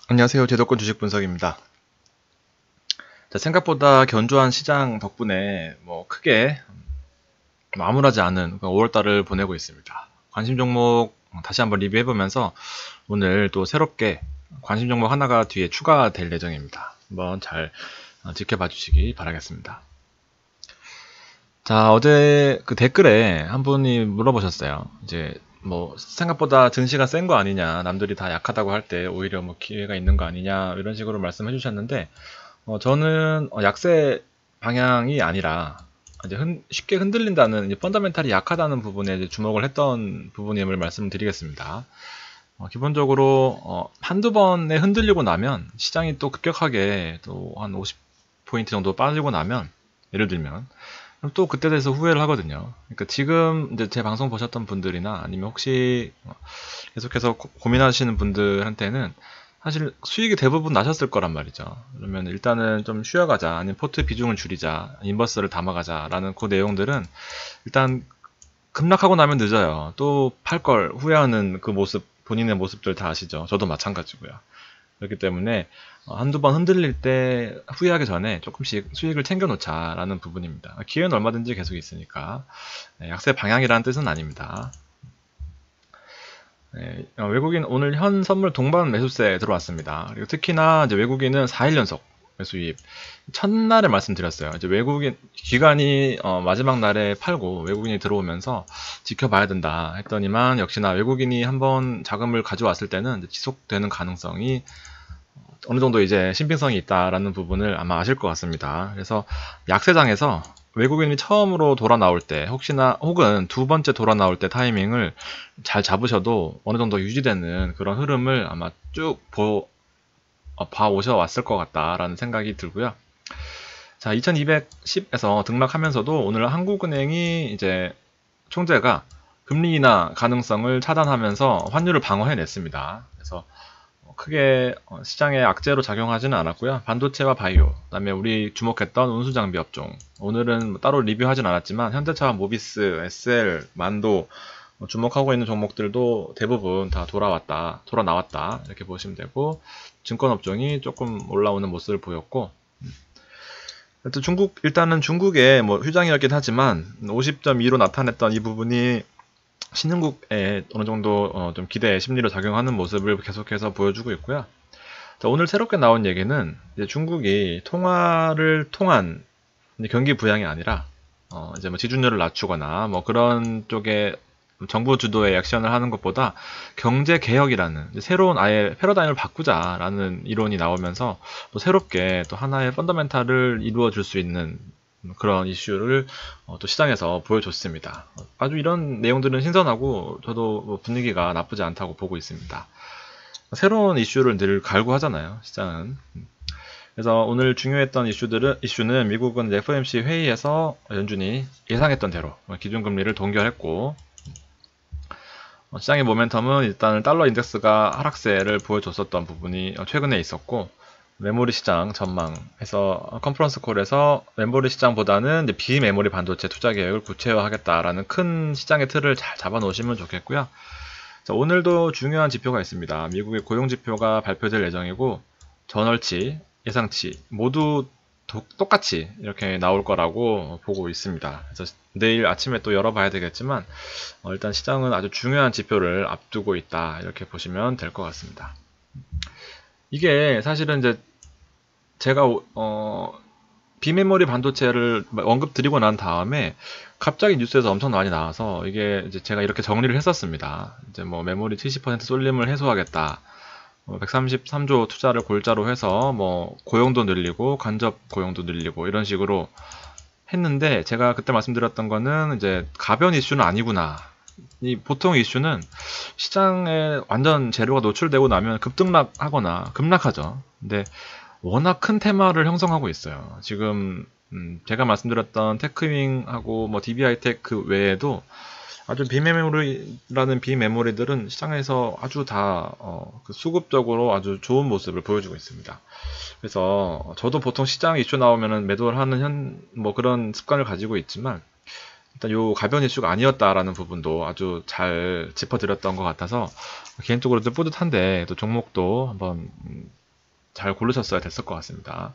안녕하세요. 제도권 주식 분석입니다. 자, 생각보다 견조한 시장 덕분에 크게 암울하지 않은 5월달을 보내고 있습니다. 관심 종목 다시 한번 리뷰해보면서 오늘 또 새롭게 관심 종목 하나가 뒤에 추가될 예정입니다. 한번 잘 지켜봐 주시기 바라겠습니다. 자, 어제 그 댓글에 한 분이 물어보셨어요. 이제 생각보다 증시가 센 거 아니냐, 남들이 다 약하다고 할 때 오히려 기회가 있는 거 아니냐, 이런 식으로 말씀해 주셨는데, 저는 약세 방향이 아니라 이제 쉽게 흔들린다는, 이제 펀더멘탈이 약하다는 부분에 이제 주목을 했던 부분임을 말씀드리겠습니다. 기본적으로 한두 번에 흔들리고 나면, 시장이 또 급격하게 또 한 50포인트 정도 빠지고 나면, 예를 들면 그럼 또 그때 돼서 후회를 하거든요. 그러니까 지금 이제 제 방송 보셨던 분들이나 아니면 혹시 계속해서 고민하시는 분들한테는 사실 수익이 대부분 나셨을 거란 말이죠. 그러면 일단은 좀 쉬어가자, 아니면 포트 비중을 줄이자, 인버스를 담아가자라는 그 내용들은 일단 급락하고 나면 늦어요. 또 팔 걸 후회하는 그 모습, 본인의 모습들 다 아시죠? 저도 마찬가지고요. 그렇기 때문에 한두 번 흔들릴 때 후회하기 전에 조금씩 수익을 챙겨놓자라는 부분입니다. 기회는 얼마든지 계속 있으니까 약세 방향이라는 뜻은 아닙니다. 외국인 오늘 현 선물 동반 매수세 들어왔습니다. 그리고 특히나 이제 외국인은 4일 연속 매수입. 첫날에 말씀드렸어요. 이제 외국인 기관이 마지막 날에 팔고 외국인이 들어오면서 지켜봐야 된다 했더니만, 역시나 외국인이 한번 자금을 가져왔을 때는 이제 지속되는 가능성이 어느 정도 이제 신빙성이 있다라는 부분을 아마 아실 것 같습니다. 그래서 약세장에서 외국인이 처음으로 돌아 나올 때, 혹은 두 번째 돌아 나올 때 타이밍을 잘 잡으셔도 어느 정도 유지되는 그런 흐름을 아마 쭉 봐 오셔왔을 것 같다라는 생각이 들고요. 자, 2210에서 등락하면서도 오늘 한국은행이 이제 총재가 금리 인하 가능성을 차단하면서 환율을 방어해냈습니다. 그래서 크게 시장에 악재로 작용하지는 않았고요. 반도체와 바이오, 그다음에 우리 주목했던 운수장비 업종, 오늘은 따로 리뷰하진 않았지만 현대차와 모비스, SL, 만도 주목하고 있는 종목들도 대부분 다 돌아 나왔다 이렇게 보시면 되고, 증권 업종이 조금 올라오는 모습을 보였고, 일단은 중국의 휴장이었긴 하지만 50.2로 나타냈던 이 부분이 신흥국에 어느 정도 좀 기대 심리로 작용하는 모습을 계속해서 보여주고 있고요. 자, 오늘 새롭게 나온 얘기는 이제 중국이 통화를 통한 경기 부양이 아니라 이제 지준율을 낮추거나 그런 쪽에 정부 주도의 액션을 하는 것보다 경제 개혁이라는 새로운 아예 패러다임을 바꾸자라는 이론이 나오면서 또 새롭게 또 하나의 펀더멘탈을 이루어 줄 수 있는 그런 이슈를 또 시장에서 보여줬습니다. 아주 이런 내용들은 신선하고 저도 분위기가 나쁘지 않다고 보고 있습니다. 새로운 이슈를 늘 갈구하잖아요, 시장은. 그래서 오늘 중요했던 이슈는 미국은 FOMC 회의에서 연준이 예상했던 대로 기준금리를 동결했고, 시장의 모멘텀은 일단 달러 인덱스가 하락세를 보여줬었던 부분이 최근에 있었고, 메모리 시장 전망해서 컨퍼런스 콜에서 메모리 시장보다는 비메모리 반도체 투자 계획을 구체화하겠다라는 큰 시장의 틀을 잘 잡아 놓으시면 좋겠고요. 자, 오늘도 중요한 지표가 있습니다. 미국의 고용 지표가 발표될 예정이고, 전월치, 예상치 모두 똑같이 이렇게 나올 거라고 보고 있습니다. 그래서 내일 아침에 또 열어봐야 되겠지만 일단 시장은 아주 중요한 지표를 앞두고 있다 이렇게 보시면 될 것 같습니다. 이게 사실은 이제 제가 비메모리 반도체를 언급 드리고 난 다음에 갑자기 뉴스에서 엄청 많이 나와서 이게 이제 제가 이렇게 정리를 했었습니다. 이제 메모리 70% 쏠림을 해소하겠다. 133조 투자를 골자로 해서 고용도 늘리고 간접 고용도 늘리고 이런 식으로 했는데, 제가 그때 말씀드렸던 거는 이제 가변 이슈는 아니구나. 이 보통 이슈는 시장에 완전 재료가 노출되고 나면 급등락하거나 급락하죠. 근데 워낙 큰 테마를 형성하고 있어요. 지금 제가 말씀드렸던 테크윙하고 DBH이테크 외에도 아주 비메모리라는 비메모리들은 시장에서 아주 다 수급적으로 아주 좋은 모습을 보여주고 있습니다. 그래서 저도 보통 시장 이슈 나오면은 매도를 하는 그런 습관을 가지고 있지만, 일단 요 가벼운 이슈가 아니었다라는 부분도 아주 잘 짚어드렸던 것 같아서 개인적으로도 뿌듯한데 또 종목도 한번 잘 고르셨어야 됐을 것 같습니다.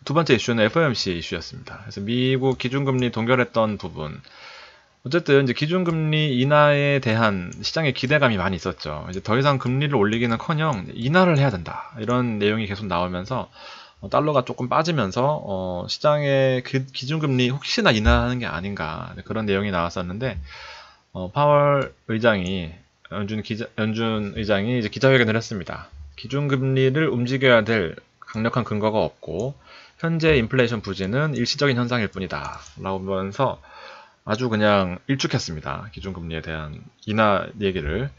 두 번째 이슈는 FOMC 이슈였습니다. 그래서 미국 기준금리 동결했던 부분. 어쨌든 이제 기준금리 인하에 대한 시장의 기대감이 많이 있었죠. 이제 더 이상 금리를 올리기는커녕 인하를 해야 된다. 이런 내용이 계속 나오면서 달러가 조금 빠지면서 시장의 그 기준금리 혹시나 인하하는 게 아닌가 그런 내용이 나왔었는데 파월 의장이 연준 의장이 이제 기자회견을 했습니다. 기준금리를 움직여야 될 강력한 근거가 없고 현재 인플레이션 부진은 일시적인 현상일 뿐이다 라고 하면서 아주 그냥 일축했습니다. 기준금리에 대한 인하 얘기를.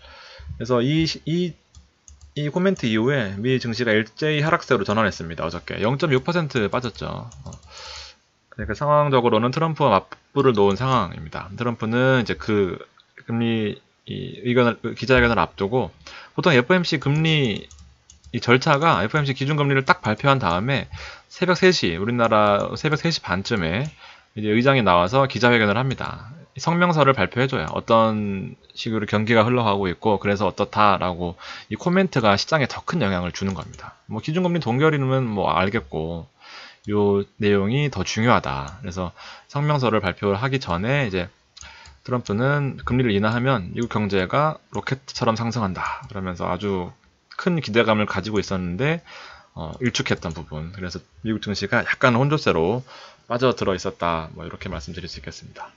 그래서 이 코멘트 이후에 미 증시가 일제히 하락세로 전환했습니다. 어저께 0.6% 빠졌죠. 그러니까 상황적으로는 트럼프와 맞불을 놓은 상황입니다. 트럼프는 이제 그 금리 기자회견을 앞두고 보통 FOMC 금리 이 절차가 FOMC 기준금리를 딱 발표한 다음에 새벽 3시 우리나라 새벽 3시 반쯤에 이제 의장이 나와서 기자회견을 합니다. 성명서를 발표해줘요. 어떤 식으로 경기가 흘러가고 있고 그래서 어떻다라고 이 코멘트가 시장에 더 큰 영향을 주는 겁니다. 뭐 기준금리 동결이면 뭐 알겠고 요 내용이 더 중요하다. 그래서 성명서를 발표하기 전에 이제 트럼프는 금리를 인하하면 미국 경제가 로켓처럼 상승한다. 그러면서 아주 큰 기대감을 가지고 있었는데 일축했던 부분. 그래서 미국 증시가 약간 혼조세로 빠져들어 있었다. 뭐 이렇게 말씀드릴 수 있겠습니다.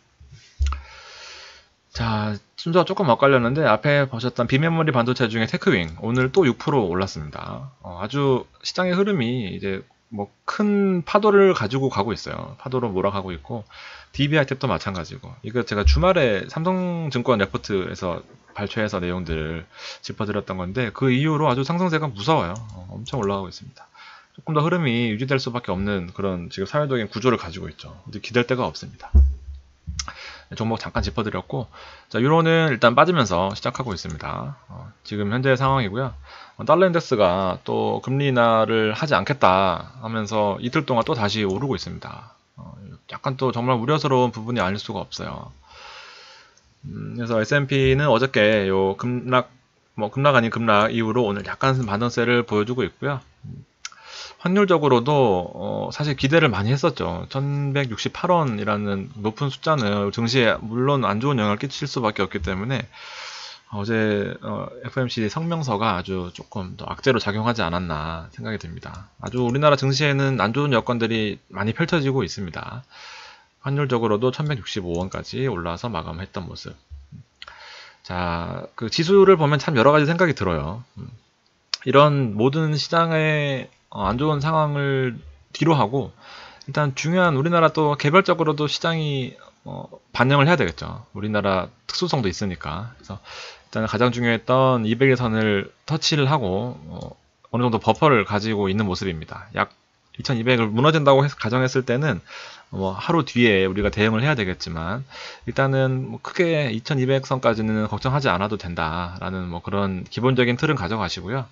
자, 순서가 조금 엇갈렸는데 앞에 보셨던 비메모리 반도체 중에 테크윙 오늘 또 6% 올랐습니다. 아주 시장의 흐름이 이제 뭐 큰 파도를 가지고 가고 있어요. 파도로 몰아가고 있고 DBI탭도 마찬가지고 이거 제가 주말에 삼성증권 레포트에서 발췌해서 내용들을 짚어드렸던 건데 그 이후로 아주 상승세가 무서워요. 엄청 올라가고 있습니다. 조금 더 흐름이 유지될 수밖에 없는 그런 지금 사회적인 구조를 가지고 있죠. 근데 기댈 데가 없습니다. 종목 잠깐 짚어드렸고, 자, 유로는 일단 빠지면서 시작하고 있습니다. 지금 현재 상황이고요. 달러 인덱스가 또 금리 인하를 하지 않겠다 하면서 이틀 동안 또 다시 오르고 있습니다. 약간 또 정말 우려스러운 부분이 아닐 수가 없어요. 그래서 S&P는 어저께 요 급락 아닌 급락 이후로 오늘 약간 반등세를 보여주고 있고요. 확률적으로도 사실 기대를 많이 했었죠. 1168원이라는 높은 숫자는 증시에 물론 안 좋은 영향을 끼칠 수밖에 없기 때문에 어제 FOMC 성명서가 아주 조금 더 악재로 작용하지 않았나 생각이 듭니다. 아주 우리나라 증시에는 안 좋은 여건들이 많이 펼쳐지고 있습니다. 확률적으로도 1165원까지 올라와서 마감했던 모습. 자, 그 지수를 보면 참 여러 가지 생각이 들어요. 이런 모든 시장의 안 좋은 상황을 뒤로 하고 일단 중요한 우리나라 또 개별적으로도 시장이 반영을 해야 되겠죠. 우리나라 특수성도 있으니까. 그래서 일단 가장 중요했던 200의 선을 터치를 하고 어느 정도 버퍼를 가지고 있는 모습입니다. 약 2200을 무너진다고 가정했을 때는 뭐 하루 뒤에 우리가 대응을 해야 되겠지만 일단은 뭐 크게 2200선까지는 걱정하지 않아도 된다라는 뭐 그런 기본적인 틀은 가져가시고요.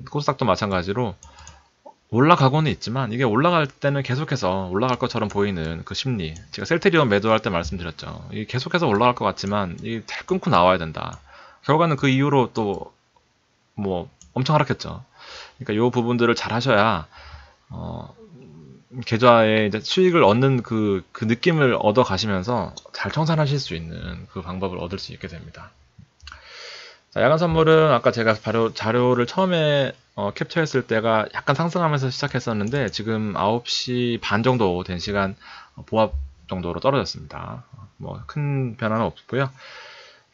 코스닥도 마찬가지로 올라가고는 있지만 이게 올라갈 때는 계속해서 올라갈 것처럼 보이는 그 심리, 제가 셀테리온 매도할 때 말씀드렸죠. 이게 계속해서 올라갈 것 같지만 이게 잘 끊고 나와야 된다. 결과는 그 이후로 또 뭐 엄청 하락했죠. 그러니까 이 부분들을 잘 하셔야 계좌에 이제 수익을 얻는 그 느낌을 얻어 가시면서 잘 청산하실 수 있는 그 방법을 얻을 수 있게 됩니다. 자, 야간 선물은 아까 제가 자료를 처음에 캡처했을 때가 약간 상승하면서 시작했었는데 지금 9시 반 정도 된 시간 보합 정도로 떨어졌습니다. 뭐 큰 변화는 없고요.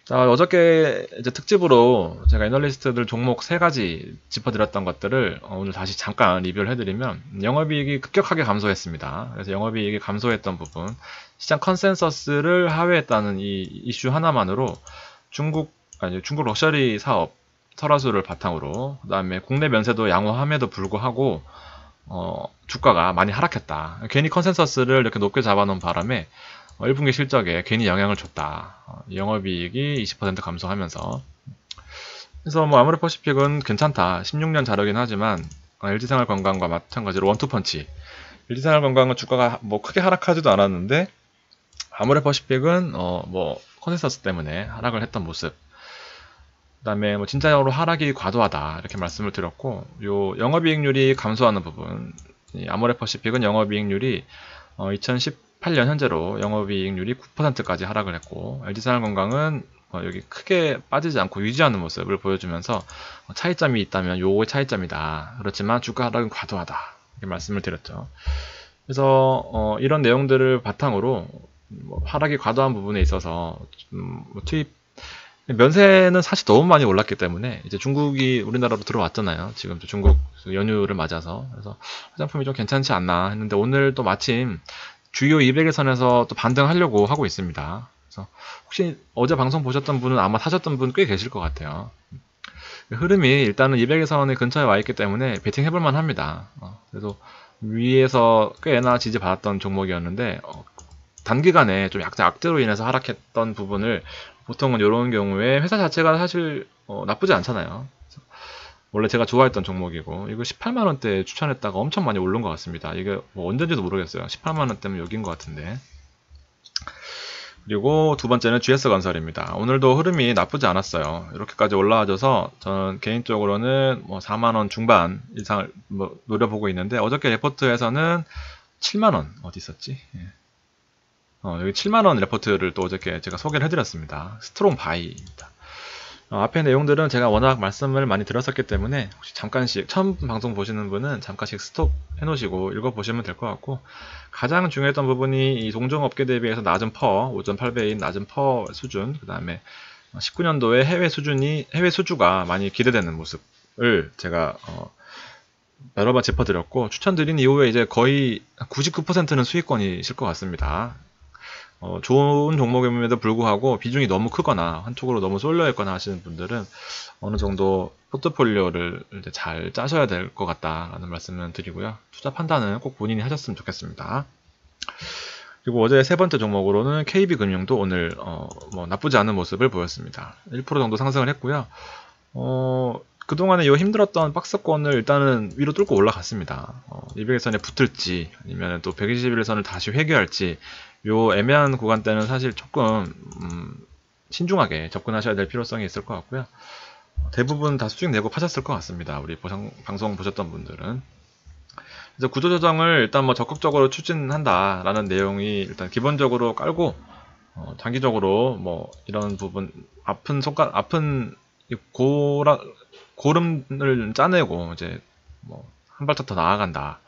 자, 어저께 이제 특집으로 제가 애널리스트들 종목 3가지 짚어드렸던 것들을 오늘 다시 잠깐 리뷰를 해드리면 영업이익이 급격하게 감소했습니다. 그래서 영업이익이 감소했던 부분, 시장 컨센서스를 하회했다는 이 이슈 하나만으로 중국 럭셔리 사업 설화수를 바탕으로 그 다음에 국내 면세도 양호함에도 불구하고 주가가 많이 하락했다. 괜히 컨센서스를 이렇게 높게 잡아놓은 바람에 1분기 실적에 괜히 영향을 줬다. 영업이익이 20% 감소하면서. 그래서 뭐 아모레퍼시픽은 괜찮다. 16년 자료긴 하지만 LG생활건강과 마찬가지로 원투펀치. LG생활건강은 주가가 뭐 크게 하락하지도 않았는데 아모레퍼시픽은 뭐 컨센서스 때문에 하락을 했던 모습. 그다음에 뭐 진짜로 하락이 과도하다 이렇게 말씀을 드렸고, 요 영업이익률이 감소하는 부분, 이 아모레퍼시픽은 영업이익률이 2018년 현재로 영업이익률이 9%까지 하락을 했고, LG생활건강은 여기 크게 빠지지 않고 유지하는 모습을 보여주면서 차이점이 있다면 요거의 차이점이다. 그렇지만 주가 하락은 과도하다 이렇게 말씀을 드렸죠. 그래서 이런 내용들을 바탕으로 뭐 하락이 과도한 부분에 있어서 뭐 투입 면세는 사실 너무 많이 올랐기 때문에 이제 중국이 우리나라로 들어왔잖아요. 지금 중국 연휴를 맞아서. 그래서 화장품이 좀 괜찮지 않나 했는데 오늘 또 마침 주요 200일 선에서 또 반등하려고 하고 있습니다. 그래서 혹시 어제 방송 보셨던 분은 아마 사셨던 분 꽤 계실 것 같아요. 흐름이 일단은 200일 선의 근처에 와 있기 때문에 베팅 해볼 만합니다. 그래서 위에서 꽤나 지지받았던 종목이었는데 단기간에 좀 약간 악재로 인해서 하락했던 부분을 보통은 이런 경우에 회사 자체가 사실 나쁘지 않잖아요. 원래 제가 좋아했던 종목이고 이거 18만원대 추천했다가 엄청 많이 오른 것 같습니다. 이게 뭐 언제인지도 모르겠어요. 18만원대면 여긴 것 같은데. 그리고 두 번째는 GS건설입니다. 오늘도 흐름이 나쁘지 않았어요. 이렇게까지 올라와줘서 저는 개인적으로는 뭐 4만원 중반 이상을 뭐 노려보고 있는데, 어저께 레포트에서는 7만원 어디 있었지? 예. 여기 7만원 레포트를 또 어저께 제가 소개를 해드렸습니다. 스트롱 바이입니다. 앞에 내용들은 제가 워낙 말씀을 많이 드렸었기 때문에 혹시 잠깐씩 처음 방송 보시는 분은 잠깐씩 스톱 해놓으시고 읽어보시면 될 것 같고, 가장 중요했던 부분이 이 동종업계 대비해서 낮은 5.8배인 낮은 퍼 수준, 그 다음에 19년도에 해외 수주가 많이 기대되는 모습을 제가 여러 번 짚어드렸고, 추천드린 이후에 이제 거의 99%는 수익권이실 것 같습니다. 좋은 종목임에도 불구하고 비중이 너무 크거나 한쪽으로 너무 쏠려 있거나 하시는 분들은 어느 정도 포트폴리오를 이제 잘 짜셔야 될 것 같다라는 말씀을 드리고요. 투자 판단은 꼭 본인이 하셨으면 좋겠습니다. 그리고 어제 세 번째 종목으로는 KB금융도 오늘 뭐 나쁘지 않은 모습을 보였습니다. 1% 정도 상승을 했고요. 그동안에 이 힘들었던 박스권을 일단은 위로 뚫고 올라갔습니다. 200일선에 붙을지 아니면 또 121일선을 다시 회귀할지, 요 애매한 구간대는 사실 조금 신중하게 접근하셔야 될 필요성이 있을 것 같고요. 대부분 다 수익 내고 파셨을 것 같습니다. 우리 방송 보셨던 분들은. 그래서 구조조정을 일단 뭐 적극적으로 추진한다라는 내용이 일단 기본적으로 깔고, 장기적으로 뭐 이런 부분 아픈 고름을 짜내고 이제 뭐 한 발짝 더 나아간다.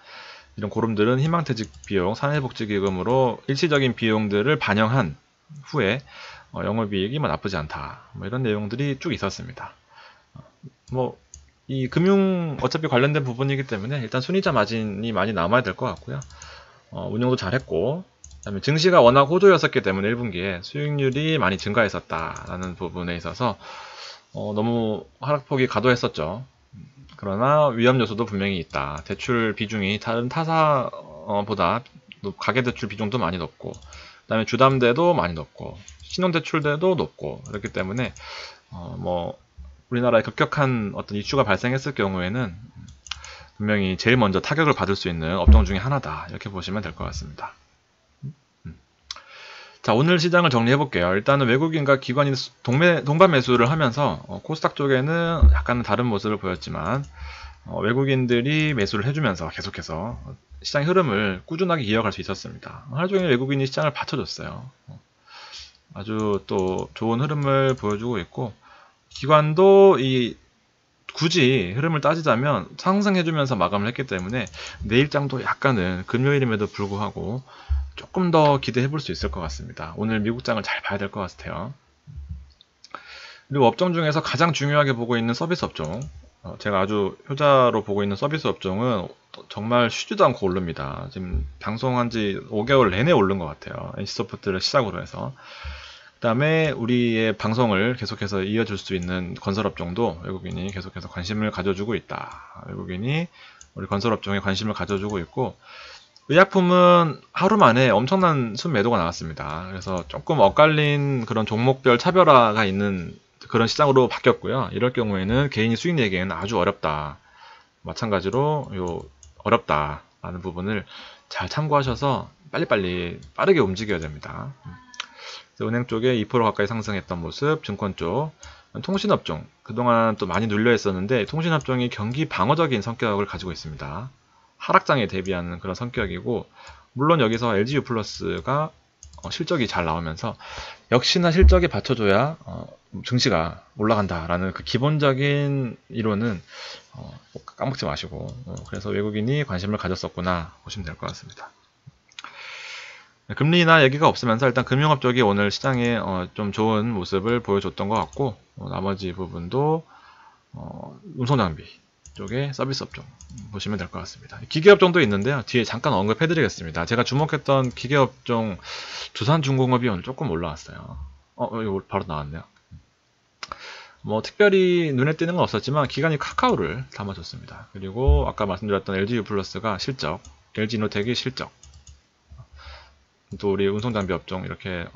이런 고름들은 희망퇴직 비용, 사회복지기금으로 일시적인 비용들을 반영한 후에 영업이익이 뭐 나쁘지 않다. 뭐 이런 내용들이 쭉 있었습니다. 뭐 이 금융 어차피 관련된 부분이기 때문에 일단 순이자 마진이 많이 남아야 될 것 같고요. 운영도 잘했고, 그다음에 증시가 워낙 호조였었기 때문에 1분기에 수익률이 많이 증가했었다라는 부분에 있어서 너무 하락폭이 과도했었죠. 그러나 위험 요소도 분명히 있다. 대출 비중이 다른 타사보다 가계대출 비중도 많이 높고, 그 다음에 주담대도 많이 높고, 신용대출대도 높고, 그렇기 때문에 뭐 우리나라에 급격한 어떤 이슈가 발생했을 경우에는 분명히 제일 먼저 타격을 받을 수 있는 업종 중에 하나다. 이렇게 보시면 될 것 같습니다. 자, 오늘 시장을 정리해 볼게요. 일단은 외국인과 기관이 동반 매수를 하면서 코스닥 쪽에는 약간 다른 모습을 보였지만, 외국인들이 매수를 해주면서 계속해서 시장의 흐름을 꾸준하게 이어갈 수 있었습니다. 하루 종일 외국인이 시장을 받쳐줬어요. 아주 또 좋은 흐름을 보여주고 있고, 기관도 굳이 흐름을 따지자면 상승해주면서 마감을 했기 때문에 내일장도 약간은 금요일임에도 불구하고 조금 더 기대해 볼 수 있을 것 같습니다. 오늘 미국장을 잘 봐야 될 것 같아요. 그리고 업종 중에서 가장 중요하게 보고 있는 서비스 업종, 제가 아주 효자로 보고 있는 서비스 업종은 정말 쉬지도 않고 오릅니다. 지금 방송한 지 5개월 내내 오른 것 같아요. NC소프트를 시작으로 해서. 그 다음에 우리의 방송을 계속해서 이어줄 수 있는 건설업종도 외국인이 계속해서 관심을 가져주고 있다. 외국인이 우리 건설업종에 관심을 가져주고 있고, 의약품은 하루 만에 엄청난 순매도가 나왔습니다. 그래서 조금 엇갈린 그런 종목별 차별화가 있는 그런 시장으로 바뀌었고요. 이럴 경우에는 개인이 수익 내기에는 아주 어렵다. 마찬가지로 어렵다라는 부분을 잘 참고하셔서 빠르게 움직여야 됩니다. 은행 쪽에 2% 가까이 상승했던 모습, 증권 쪽, 통신업종 그동안 또 많이 눌려 있었는데 통신업종이 경기 방어적인 성격을 가지고 있습니다. 하락장에 대비하는 그런 성격이고, 물론 여기서 LGU 플러스가 실적이 잘 나오면서 역시나 실적이 받쳐줘야 증시가 올라간다라는 그 기본적인 이론은 까먹지 마시고, 그래서 외국인이 관심을 가졌었구나 보시면 될 것 같습니다. 금리 인하 얘기가 없으면서 일단 금융업 쪽이 오늘 시장에 좀 좋은 모습을 보여줬던 것 같고, 나머지 부분도 운송장비 쪽에 서비스 업종 보시면 될 것 같습니다. 기계업종도 있는데요. 뒤에 잠깐 언급해드리겠습니다. 제가 주목했던 기계업종 두산중공업이 오늘 조금 올라왔어요. 이거 바로 나왔네요. 뭐 특별히 눈에 띄는 건 없었지만 기관이 카카오를 담아줬습니다. 그리고 아까 말씀드렸던 LGU 플러스가 실적, LG이노텍이 실적, 또 우리 운송장비 업종 이렇게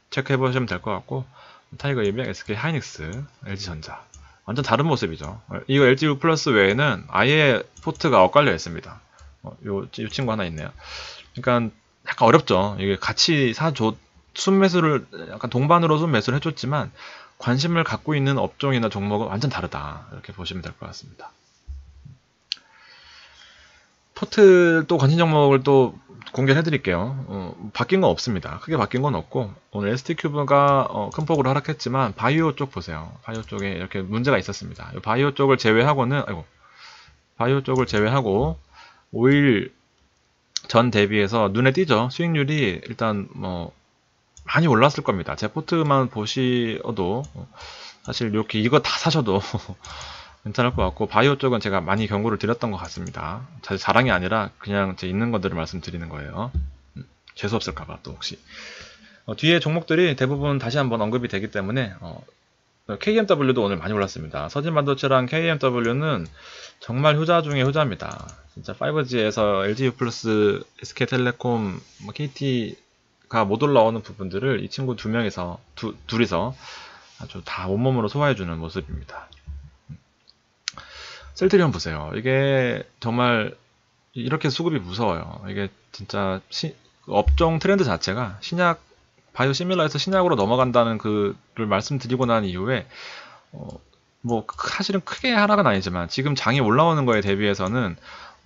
체크해 보시면 될 것 같고, 타이거 이백, SK 하이닉스, LG전자 완전 다른 모습이죠. 이거 LGU 플러스 외에는 아예 포트가 엇갈려 있습니다. 이 친구 하나 있네요. 그러니까 약간 어렵죠. 이게 같이 순매수를 약간 동반으로 순매수를 해줬지만 관심을 갖고 있는 업종이나 종목은 완전 다르다. 이렇게 보시면 될 것 같습니다. 포트 또 관심 종목을 또 공개를 해드릴게요. 바뀐 건 없습니다. 크게 바뀐 건 없고, 오늘 ST큐브가 큰 폭으로 하락했지만 바이오 쪽 보세요. 바이오 쪽에 이렇게 문제가 있었습니다. 바이오 쪽을 제외하고는, 바이오 쪽을 제외하고 5일 전 대비해서 눈에 띄죠. 수익률이 일단 뭐 많이 올랐을 겁니다. 제 포트만 보시어도 사실 이렇게 이거 다 사셔도 괜찮을 것 같고, 바이오 쪽은 제가 많이 경고를 드렸던 것 같습니다. 자랑이 아니라 그냥 제 있는 것들을 말씀드리는 거예요. 재수없을까봐 또 혹시. 뒤에 종목들이 대부분 다시 한번 언급이 되기 때문에 KMW도 오늘 많이 올랐습니다. 서진반도체랑 KMW는 정말 효자 중에 효자입니다. 진짜 5G에서 LGU 플러스, SK텔레콤, KT가 못 올라오는 부분들을 이 친구 둘이서 아주 다 온몸으로 소화해주는 모습입니다. 셀트리온 보세요. 이게 정말 이렇게 수급이 무서워요. 이게 진짜 업종 트렌드 자체가 바이오 시밀러에서 신약으로 넘어간다는 그를 말씀드리고 난 이후에 뭐 사실은 크게 하락은 아니지만 지금 장이 올라오는 거에 대비해서는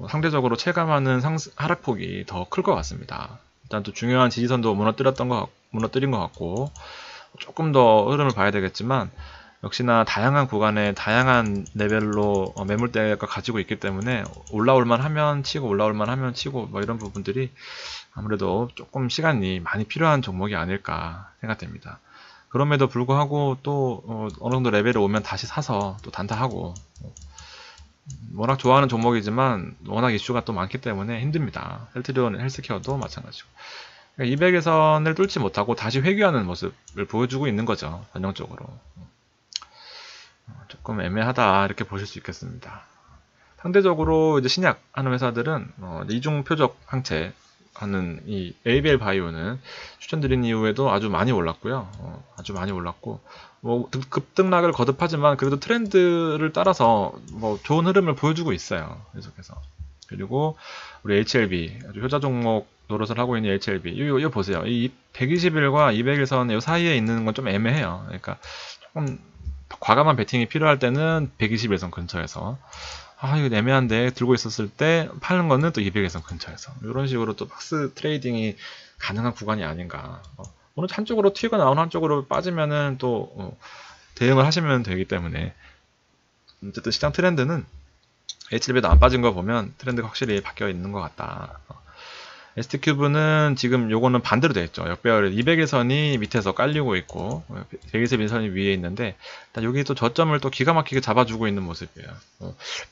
상대적으로 체감하는 하락폭이 더 클 것 같습니다. 일단 또 중요한 지지선도 무너뜨린 것 같고, 조금 더 흐름을 봐야 되겠지만 역시나 다양한 구간에 다양한 레벨로 매물대가 가지고 있기 때문에 올라올만 하면 치고 올라올만 하면 치고 뭐 이런 부분들이 아무래도 조금 시간이 많이 필요한 종목이 아닐까 생각됩니다. 그럼에도 불구하고 또 어느 정도 레벨에 오면 다시 사서 또 단타하고, 워낙 좋아하는 종목이지만 워낙 이슈가 또 많기 때문에 힘듭니다. 셀트리온 헬스케어도 마찬가지고. 200에선을 뚫지 못하고 다시 회귀하는 모습을 보여주고 있는 거죠. 전형적으로. 조금 애매하다 이렇게 보실 수 있겠습니다. 상대적으로 이제 신약 하는 회사들은 이중 표적 항체 하는 이 ABL 바이오는 추천드린 이후에도 아주 많이 올랐고요. 아주 많이 올랐고, 뭐 급등락을 거듭하지만 그래도 트렌드를 따라서 뭐 좋은 흐름을 보여주고 있어요. 계속해서. 그리고 우리 HLB, 아주 효자 종목 노릇을 하고 있는 HLB, 이거 보세요. 이 120일과 200일선 이 사이에 있는 건 좀 애매해요. 그러니까 조금 과감한 베팅이 필요할 때는 120일선 근처에서, 이거 애매한데 들고 있었을 때 파는 거는 또 200일선 근처에서, 이런 식으로 또 박스 트레이딩이 가능한 구간이 아닌가. 어느 한쪽으로 튀가 나오는 한쪽으로 빠지면은 또 대응을 하시면 되기 때문에, 어쨌든 시장 트렌드는 HLB도 안 빠진 거 보면 트렌드가 확실히 바뀌어 있는 것 같다. ST큐브는 지금 요거는 반대로 되어 있죠. 역배열 200일선이 밑에서 깔리고 있고 120일선이 위에 있는데, 일단 여기 또 저점을 또 기가 막히게 잡아주고 있는 모습이에요.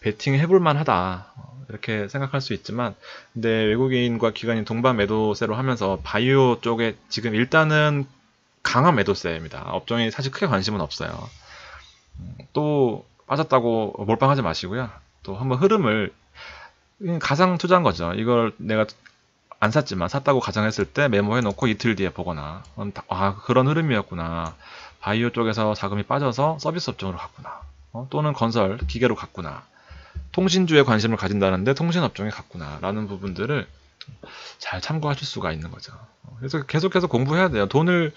베팅 해볼만 하다 이렇게 생각할 수 있지만, 근데 외국인과 기관이 동반 매도세로 하면서 바이오 쪽에 지금 일단은 강한 매도세입니다. 업종이 사실 크게 관심은 없어요. 또 빠졌다고 몰빵하지 마시고요. 또 한번 흐름을, 가상 투자한 거죠. 이걸 내가 안 샀지만 샀다고 가정했을 때 메모해 놓고 이틀 뒤에 보거나, 그런 흐름이었구나, 바이오 쪽에서 자금이 빠져서 서비스 업종으로 갔구나, 또는 건설, 기계로 갔구나, 통신주에 관심을 가진다는데 통신업종에 갔구나 라는 부분들을 잘 참고하실 수가 있는 거죠. 그래서 계속해서 공부해야 돼요. 돈을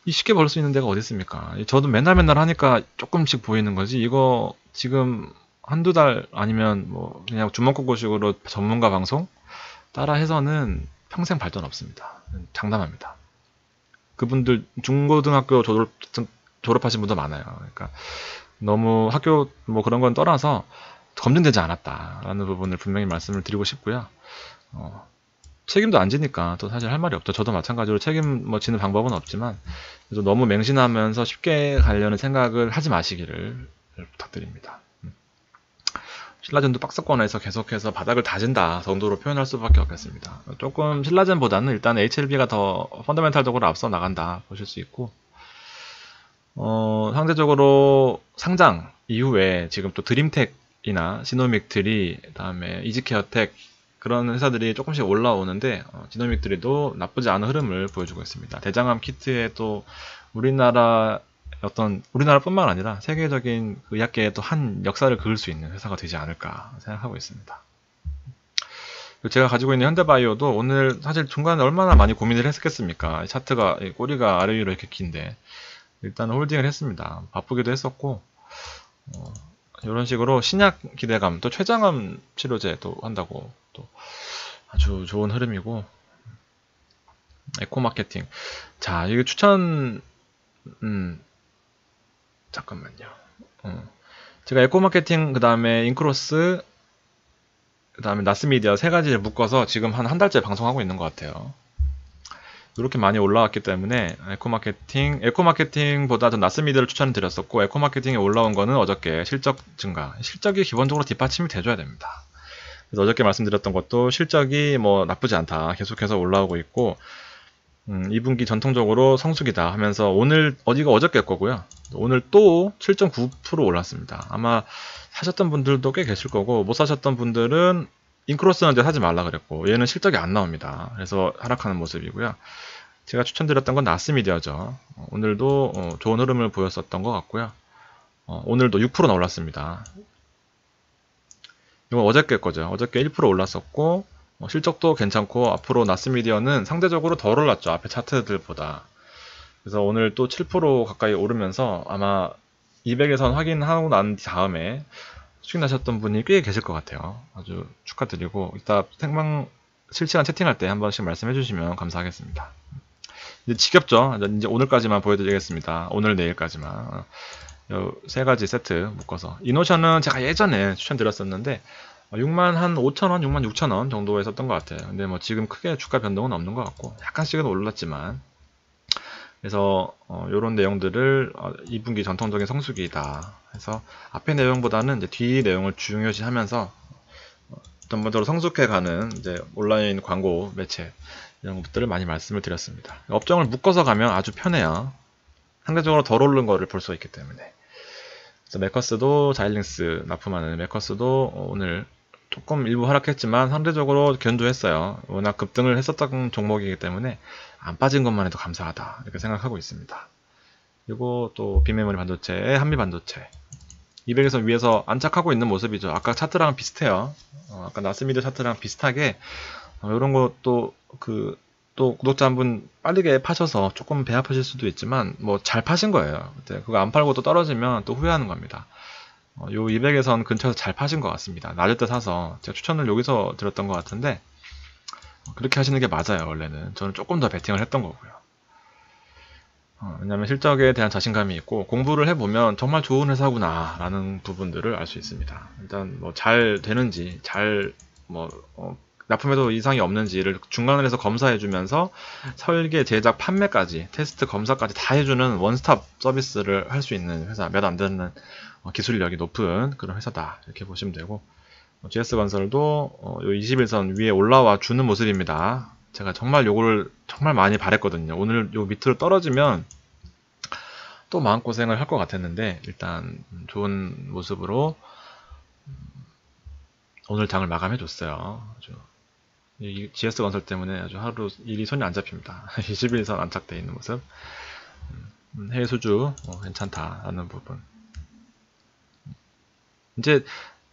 쉽게 벌 수 있는 데가 어디 있습니까? 저도 맨날 하니까 조금씩 보이는 거지. 이거 지금 한두 달 아니면 뭐 그냥 주먹구구식으로 전문가 방송 따라 해서는 평생 발전 없습니다. 장담합니다. 그분들 중고등학교 졸업하신 분도 많아요. 그러니까 너무 학교 뭐 그런 건 떠나서 검증되지 않았다라는 부분을 분명히 말씀을 드리고 싶고요. 책임도 안 지니까 또 사실 할 말이 없죠. 저도 마찬가지로 책임 뭐 지는 방법은 없지만 그래서 너무 맹신하면서 쉽게 가려는 생각을 하지 마시기를 부탁드립니다. 신라젠도 박스권에서 계속해서 바닥을 다진다 정도로 표현할 수밖에 없겠습니다. 조금 신라젠보다는 일단 HLB가 더 펀더멘탈적으로 앞서 나간다 보실 수 있고, 상대적으로 상장 이후에 지금 또 드림텍이나 시노믹트리, 그다음에 이지케어텍 그런 회사들이 조금씩 올라오는데 지노믹트리도 나쁘지 않은 흐름을 보여주고 있습니다. 대장암 키트에 또 우리나라뿐만 아니라 세계적인 그 의학계에 또 한 역사를 그을 수 있는 회사가 되지 않을까 생각하고 있습니다. 제가 가지고 있는 현대바이오도 오늘 사실 중간에 얼마나 많이 고민을 했겠습니까? 차트가 꼬리가 아래 위로 이렇게 긴데 일단 홀딩을 했습니다. 바쁘기도 했었고 이런 식으로 신약 기대감 또 췌장암 치료제도 한다고 또 아주 좋은 흐름이고, 에코마케팅 자 이게 추천 잠깐만요. 제가 에코마케팅 그 다음에 인크로스 그 다음에 나스미디어 세 가지를 묶어서 지금 한 달째 방송하고 있는 것 같아요. 이렇게 많이 올라왔기 때문에 에코마케팅보다 전 나스미디어를 추천드렸었고, 에코마케팅에 올라온 거는 어저께 실적 증가, 실적이 기본적으로 뒷받침이 돼줘야 됩니다. 그래서 어저께 말씀드렸던 것도 실적이 뭐 나쁘지 않다 계속해서 올라오고 있고, 2분기 전통적으로 성수기다 하면서 어디가 어저께 거고요. 오늘 또 7.9% 올랐습니다. 아마 사셨던 분들도 꽤 계실 거고, 못 사셨던 분들은 인크로스는 이제 사지 말라 그랬고, 얘는 실적이 안 나옵니다. 그래서 하락하는 모습이고요. 제가 추천드렸던 건 나스미디어죠. 오늘도 좋은 흐름을 보였었던 것 같고요. 오늘도 6%나 올랐습니다. 이건 어저께 거죠. 어저께 1% 올랐었고, 실적도 괜찮고, 앞으로 나스미디어는 상대적으로 덜 올랐죠. 앞에 차트들보다. 그래서 오늘 또 7% 가까이 오르면서 아마 200에선 확인하고 난 다음에 수익 나셨던 분이 꽤 계실 것 같아요. 아주 축하드리고, 이따 생방 실시간 채팅할 때 한 번씩 말씀해 주시면 감사하겠습니다. 이제 지겹죠? 이제 오늘까지만 보여드리겠습니다. 오늘 내일까지만. 세 가지 세트 묶어서. 이노션은 제가 예전에 추천드렸었는데 6만 한 5천원, 6만 6천원 정도에 썼던 것 같아요. 근데 뭐 지금 크게 주가 변동은 없는 것 같고 약간씩은 올랐지만, 그래서 이런 내용들을 2분기 전통적인 성수기다 해서 앞의 내용보다는 이제 뒤 내용을 중요시하면서 전반적으로 성숙해가는 이제 온라인 광고 매체 이런 것들을 많이 말씀을 드렸습니다. 업종을 묶어서 가면 아주 편해요. 상대적으로 덜 오른 거를 볼 수 있기 때문에. 그래서 메커스도 자일링스 납품하는 메커스도 오늘 조금 일부 하락했지만 상대적으로 견조했어요. 워낙 급등을 했었던 종목이기 때문에 안 빠진 것만 해도 감사하다 이렇게 생각하고 있습니다. 그리고 또 비메모리 반도체, 한미 반도체 200에서 위에서 안착하고 있는 모습이죠. 아까 차트랑 비슷해요. 아까 나스미디어 차트랑 비슷하게 이런 것도 또 구독자 한 분 빠르게 파셔서 조금 배 아프실 수도 있지만 뭐 잘 파신 거예요. 그거 안 팔고 또 떨어지면 또 후회하는 겁니다. 요 200에선 근처에서 잘 파신 것 같습니다. 낮을 때 사서 제가 추천을 여기서 드렸던 것 같은데 그렇게 하시는 게 맞아요. 원래는 저는 조금 더 베팅을 했던 거고요. 왜냐하면 실적에 대한 자신감이 있고 공부를 해보면 정말 좋은 회사구나 라는 부분들을 알 수 있습니다. 일단 뭐 잘 되는지 납품에도 이상이 없는지를 중간에서 검사해주면서 설계, 제작, 판매까지 테스트, 검사까지 다 해주는 원스톱 서비스를 할 수 있는 회사, 몇 안 되는 기술력이 높은 그런 회사다 이렇게 보시면 되고, GS건설도 요 21선 위에 올라와 주는 모습입니다. 제가 정말 요거를 정말 많이 바랬거든요. 오늘 요 밑으로 떨어지면 또 마음고생을 할 것 같았는데 일단 좋은 모습으로 오늘 장을 마감해 줬어요. 이 GS건설 때문에 아주 하루 일이 손이 안 잡힙니다. 21선 안착되어 있는 모습. 해외 수주 괜찮다라는 부분. 이제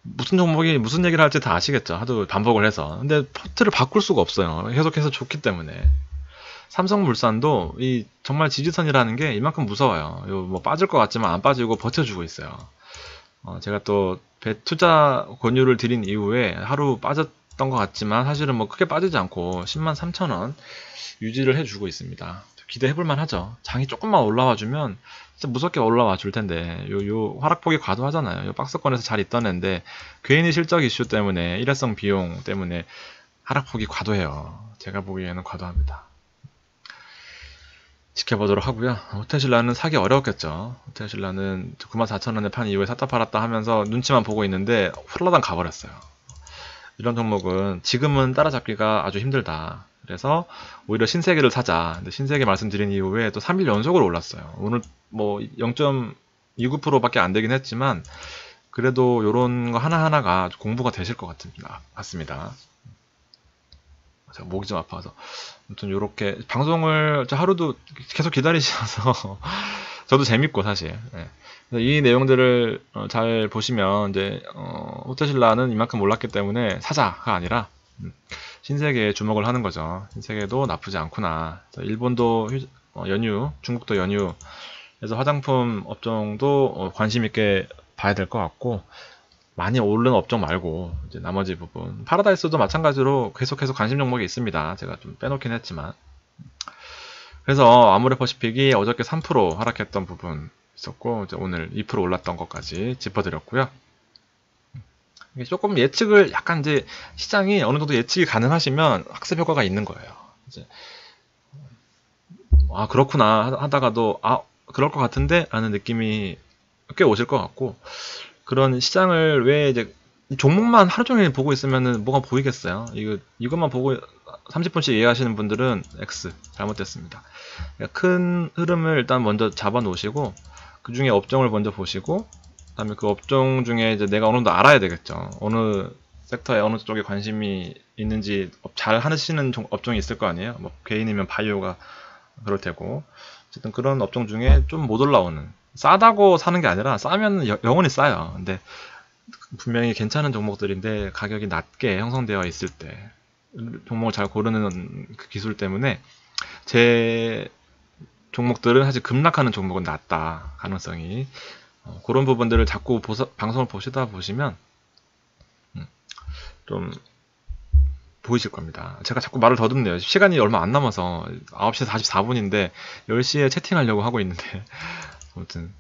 무슨 종목이 무슨 얘기를 할지 다 아시겠죠. 하도 반복을 해서. 근데 포트를 바꿀 수가 없어요. 계속해서 좋기 때문에. 삼성물산도 이 정말 지지선이라는 게 이만큼 무서워요. 뭐 빠질 것 같지만 안 빠지고 버텨주고 있어요. 제가 또 투자 권유를 드린 이후에 하루 빠졌던 것 같지만 사실은 뭐 크게 빠지지 않고 103,000원 유지를 해주고 있습니다. 기대해볼만 하죠. 장이 조금만 올라와주면 진짜 무섭게 올라와 줄 텐데 요 하락폭이 과도하잖아요. 요 박스권에서 잘 있던 애인데 괜히 실적 이슈 때문에 일회성 비용 때문에 하락폭이 과도해요. 제가 보기에는 과도합니다. 지켜보도록 하고요. 호텔신라는 사기 어려웠겠죠. 호텔신라는 94,000원에 판 이후에 샀다 팔았다 하면서 눈치만 보고 있는데 훌라당 가버렸어요. 이런 종목은 지금은 따라잡기가 아주 힘들다. 그래서 오히려 신세계를 사자. 근데 신세계 말씀드린 이후에 또 3일 연속으로 올랐어요. 오늘 뭐 0.29%밖에 안 되긴 했지만 그래도 이런 거 하나하나가 공부가 되실 것 같습니다. 제가 목이 좀 아파서 아무튼 이렇게 방송을 하루도 계속 기다리셔서 저도 재밌고 사실 이 내용들을 잘 보시면 이제 호텔신라는 이만큼 올랐기 때문에 사자가 아니라 신세계에 주목을 하는 거죠. 신세계도 나쁘지 않구나. 일본도 연휴, 중국도 연휴 그래서 화장품 업종도 관심 있게 봐야 될 것 같고 많이 오른 업종 말고 이제 나머지 부분 파라다이스도 마찬가지로 계속해서 관심 종목이 있습니다. 제가 좀 빼놓긴 했지만 그래서 아모레퍼시픽이 어저께 3% 하락했던 부분 있었고 이제 오늘 2% 올랐던 것까지 짚어드렸고요. 조금 예측을 약간 이제 시장이 어느 정도 예측이 가능하시면 학습 효과가 있는 거예요. 이제 아 그렇구나 하다가도 아 그럴 것 같은데 라는 느낌이 꽤 오실 것 같고 그런 시장을 왜 이제 종목만 하루 종일 보고 있으면은 뭐가 보이겠어요? 이것만 보고 30분씩 이해하시는 분들은 X 잘못됐습니다. 그러니까 큰 흐름을 일단 먼저 잡아 놓으시고 그 중에 업종을 먼저 보시고 그다음에 그 업종 중에 이제 내가 어느 정도 알아야 되겠죠. 어느 섹터에 어느 쪽에 관심이 있는지 잘 하시는 업종이 있을 거 아니에요. 뭐 개인이면 바이오가 그럴 테고 어쨌든 그런 업종 중에 좀 못 올라오는 싸다고 사는 게 아니라 싸면 영원히 싸요. 근데 분명히 괜찮은 종목들인데 가격이 낮게 형성되어 있을 때 종목을 잘 고르는 그 기술 때문에 제 종목들은 사실 급락하는 종목은 낮다 가능성이 그런 부분들을 자꾸 방송을 보시다 보시면 좀 보이실 겁니다. 제가 자꾸 말을 더듬네요. 시간이 얼마 안 남아서 9시 44분인데 10시에 채팅하려고 하고 있는데 아무튼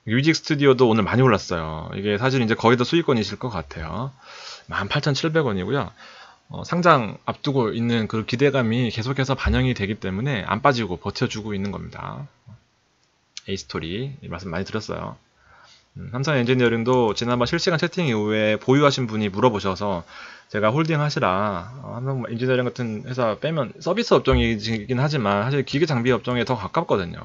뮤직 스튜디오도 오늘 많이 올랐어요. 이게 사실 이제 거의 다 수익권이실 것 같아요. 18,700원이고요. 상장 앞두고 있는 그 기대감이 계속해서 반영이 되기 때문에 안 빠지고 버텨주고 있는 겁니다. A스토리 말씀 많이 드렸어요. 삼성 엔지니어링도 지난번 실시간 채팅 이후에 보유하신 분이 물어보셔서 제가 홀딩 하시라 삼성 엔지니어링 같은 회사 빼면 서비스 업종이긴 하지만 사실 기계 장비 업종에 더 가깝거든요.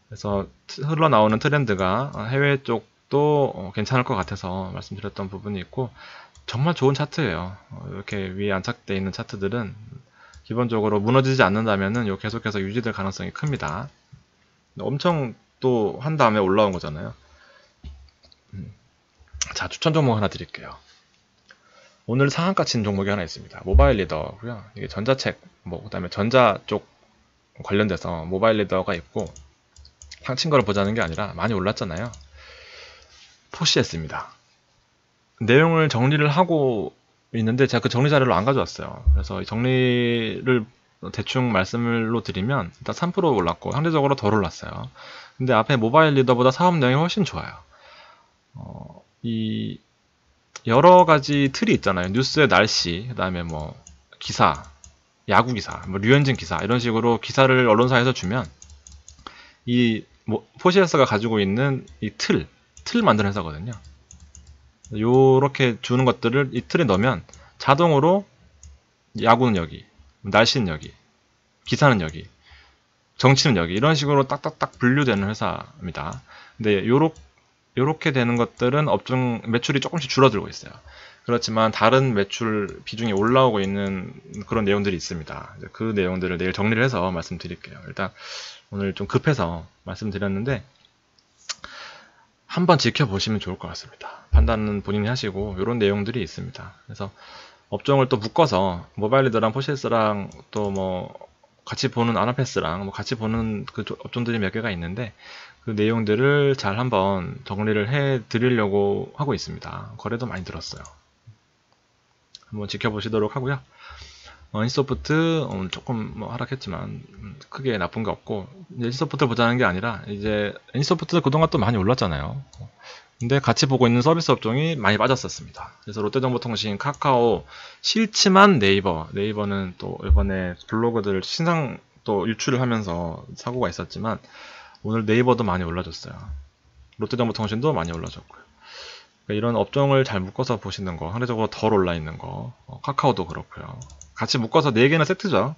그래서 흘러나오는 트렌드가 해외 쪽도 괜찮을 것 같아서 말씀드렸던 부분이 있고 정말 좋은 차트예요. 이렇게 위에 안착되어 있는 차트들은 기본적으로 무너지지 않는다면 계속해서 유지될 가능성이 큽니다. 엄청 또 한 다음에 올라온 거잖아요. 자, 추천 종목 하나 드릴게요. 오늘 상한가 친 종목이 하나 있습니다. 모바일 리더고요. 이게 전자책, 그다음에 전자 쪽 관련돼서 모바일 리더가 있고 상친 거를 보자는 게 아니라 많이 올랐잖아요. 포시했습니다. 내용을 정리를 하고 있는데 제가 그 정리 자료를 안 가져왔어요. 그래서 정리를 대충 말씀으로 드리면 일단 3% 올랐고 상대적으로 덜 올랐어요. 근데 앞에 모바일 리더보다 사업 내용이 훨씬 좋아요. 이 여러 가지 틀이 있잖아요. 뉴스의 날씨, 그다음에 뭐 기사, 야구 기사, 뭐 류현진 기사 이런 식으로 기사를 언론사에서 주면 이 포시에서가 가지고 있는 이 틀 만드는 회사거든요. 요렇게 주는 것들을 이 틀에 넣으면 자동으로 야구는 여기, 날씨는 여기, 기사는 여기, 정치는 여기 이런 식으로 딱딱딱 분류되는 회사입니다. 근데 요렇게 되는 것들은 업종 매출이 조금씩 줄어들고 있어요. 그렇지만 다른 매출 비중이 올라오고 있는 그런 내용들이 있습니다. 그 내용들을 내일 정리를 해서 말씀드릴게요. 일단 오늘 좀 급해서 말씀드렸는데 한번 지켜보시면 좋을 것 같습니다. 판단은 본인이 하시고 이런 내용들이 있습니다. 그래서 업종을 또 묶어서 모바일 리더랑 포시스랑 또 뭐 같이 보는 아나패스랑 뭐 같이 보는 그 업종들이 몇 개가 있는데 그 내용들을 잘 한번 정리를 해 드리려고 하고 있습니다. 거래도 많이 들었어요. 한번 지켜보시도록 하고요. NC소프트 조금 뭐 하락했지만 크게 나쁜 게 없고, NC소프트를 보자는 게 아니라 이제 NC소프트 그동안 또 많이 올랐잖아요. 근데 같이 보고 있는 서비스 업종이 많이 빠졌었습니다. 그래서 롯데정보통신, 카카오, 싫지만 네이버는 또 이번에 블로그들 신상 또 유출을 하면서 사고가 있었지만 오늘 네이버도 많이 올라줬어요. 롯데정보통신도 많이 올라줬고요. 그러니까 이런 업종을 잘 묶어서 보시는 거, 상대적으로 덜 올라 있는 거, 카카오도 그렇고요. 같이 묶어서 4개나 세트죠.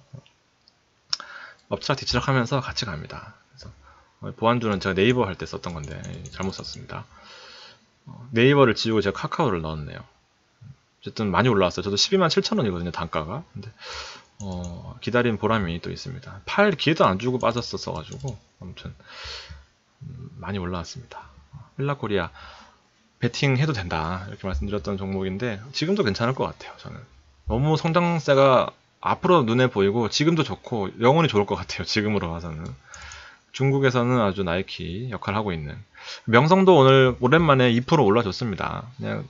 엎치락 뒤치락 하면서 같이 갑니다. 그래서 보안주는 제가 네이버 할 때 썼던 건데 잘못 썼습니다. 네이버를 지우고 제가 카카오를 넣었네요. 어쨌든 많이 올라왔어요. 저도 12만 7천원이거든요, 단가가. 근데 기다린 보람이 또 있습니다. 팔 기회도 안 주고 빠졌었어가지고 아무튼 많이 올라왔습니다. 힐라코리아 베팅 해도 된다 이렇게 말씀드렸던 종목인데 지금도 괜찮을 것 같아요. 저는 너무 성장세가 앞으로 눈에 보이고 지금도 좋고 영원히 좋을 것 같아요. 지금으로 봐서는 중국에서는 아주 나이키 역할을 하고 있는 명성도 오늘 오랜만에 2% 올라줬습니다. 그냥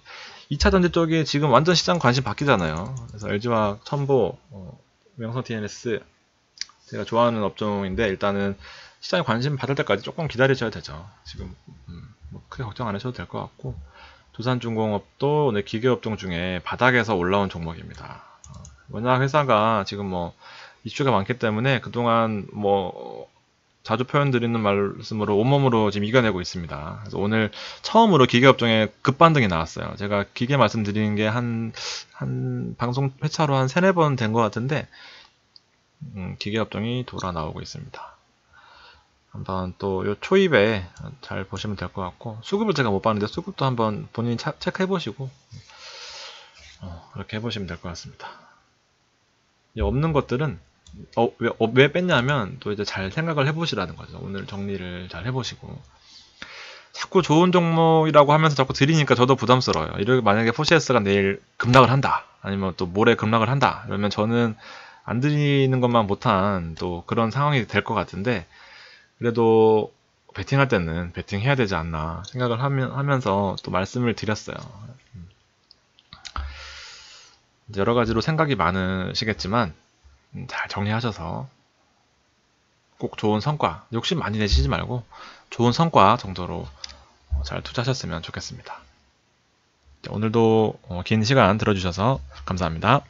2차 전지 쪽이 지금 완전 시장 관심 바뀌잖아요. 그래서 LG화학, 첨보, 명성 TNS 제가 좋아하는 업종인데 일단은 시장에 관심 받을 때까지 조금 기다리셔야 되죠. 지금 뭐 크게 걱정 안 하셔도 될 것 같고, 두산중공업도 오늘 기계업종 중에 바닥에서 올라온 종목입니다. 워낙 회사가 지금 뭐 이슈가 많기 때문에 그동안 뭐 자주 표현드리는 말씀으로 온몸으로 지금 이겨내고 있습니다. 그래서 오늘 처음으로 기계업종에 급반등이 나왔어요. 제가 기계 말씀드리는 게 한 방송 회차로 한 3-4번 된 것 같은데 기계업종이 돌아 나오고 있습니다. 한번 또 요 초입에 잘 보시면 될 것 같고, 수급을 제가 못 봤는데 수급도 한번 본인이 체크해 보시고 그렇게 해보시면 될 것 같습니다. 없는 것들은 왜 뺐냐면 또 이제 잘 생각을 해보시라는 거죠. 오늘 정리를 잘 해보시고, 자꾸 좋은 종목이라고 하면서 자꾸 드리니까 저도 부담스러워요. 이렇게 만약에 포시에스가 내일 급락을 한다, 아니면 또 모레 급락을 한다, 그러면 저는 안 드리는 것만 못한 또 그런 상황이 될 것 같은데, 그래도 베팅할 때는 베팅해야 되지 않나 생각을 하면서 또 말씀을 드렸어요. 여러 가지로 생각이 많으시겠지만 잘 정리하셔서 꼭 좋은 성과, 욕심 많이 내시지 말고 좋은 성과 정도로 잘 투자하셨으면 좋겠습니다. 오늘도 긴 시간 들어주셔서 감사합니다.